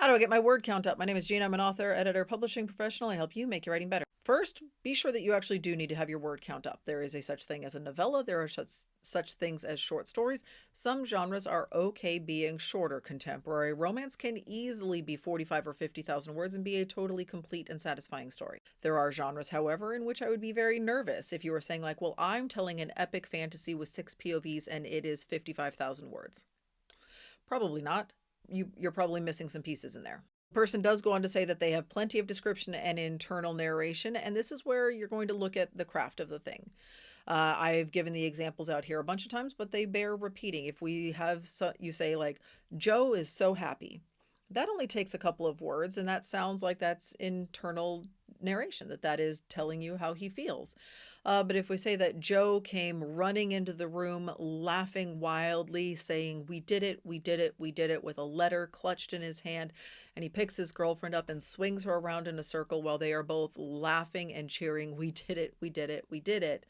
How do I get my word count up? My name is Jean. I'm an author, editor, publishing professional. I help you make your writing better. First, be sure that you actually do need to have your word count up. There is a such thing as a novella. There are such things as short stories. Some genres are okay being shorter. Contemporary romance can easily be 45 or 50,000 words and be a totally complete and satisfying story. There are genres, however, in which I would be very nervous if you were saying like, well, I'm telling an epic fantasy with 6 POVs and it is 55,000 words. Probably not. You're probably missing some pieces in there. The person does go on to say that they have plenty of description and internal narration, and this is where you're going to look at the craft of the thing. I've given the examples out here a bunch of times, but they bear repeating. If we have, you say like, Joe is so happy. That only takes a couple of words, and that sounds like that's internal narration, that is telling you how he feels. But if we say that Joe came running into the room, laughing wildly, saying, "We did it, we did it, we did it," with a letter clutched in his hand, and he picks his girlfriend up and swings her around in a circle while they are both laughing and cheering, "We did it, we did it, we did it."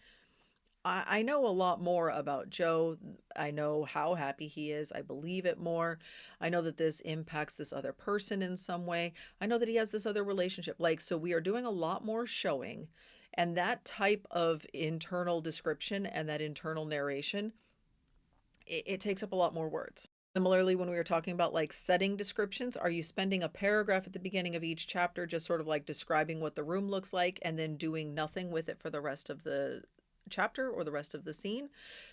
I know a lot more about Joe. I know how happy he is. I believe it more. I know that this impacts this other person in some way. I know that he has this other relationship. Like, so we are doing a lot more showing. And that type of internal description and that internal narration, it takes up a lot more words. Similarly, when we were talking about like setting descriptions, are you spending a paragraph at the beginning of each chapter just sort of like describing what the room looks like and then doing nothing with it for the rest of the chapter or the rest of the scene?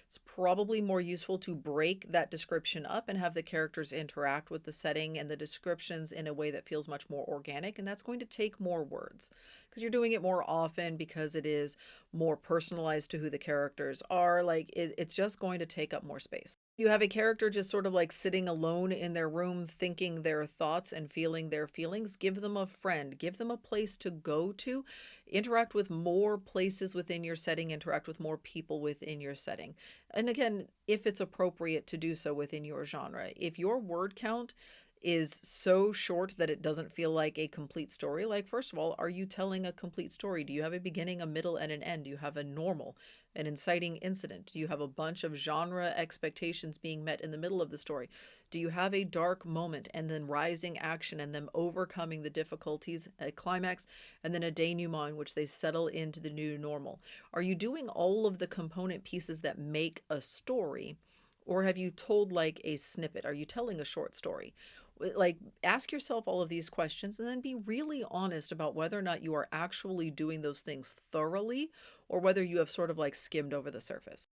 It's probably more useful to break that description up and have the characters interact with the setting and the descriptions in a way that feels much more organic, and that's going to take more words because you're doing it more often, because it is more personalized to who the characters are. Like it's just going to take up more space. You have a character just sort of like sitting alone in their room thinking their thoughts and feeling their feelings. Give them a friend, give them a place to go to, interact with more places within your setting, interact with more people within your setting. And again, if it's appropriate to do so within your genre. If your word count is so short that it doesn't feel like a complete story, like, first of all, are you telling a complete story? Do you have a beginning, a middle, and an end? Do you have a normal, an inciting incident? Do you have a bunch of genre expectations being met in the middle of the story? Do you have a dark moment and then rising action and them overcoming the difficulties, a climax, and then a denouement in which they settle into the new normal? Are you doing all of the component pieces that make a story? Or have you told like a snippet? Are you telling a short story? Like, ask yourself all of these questions and then be really honest about whether or not you are actually doing those things thoroughly or whether you have sort of like skimmed over the surface.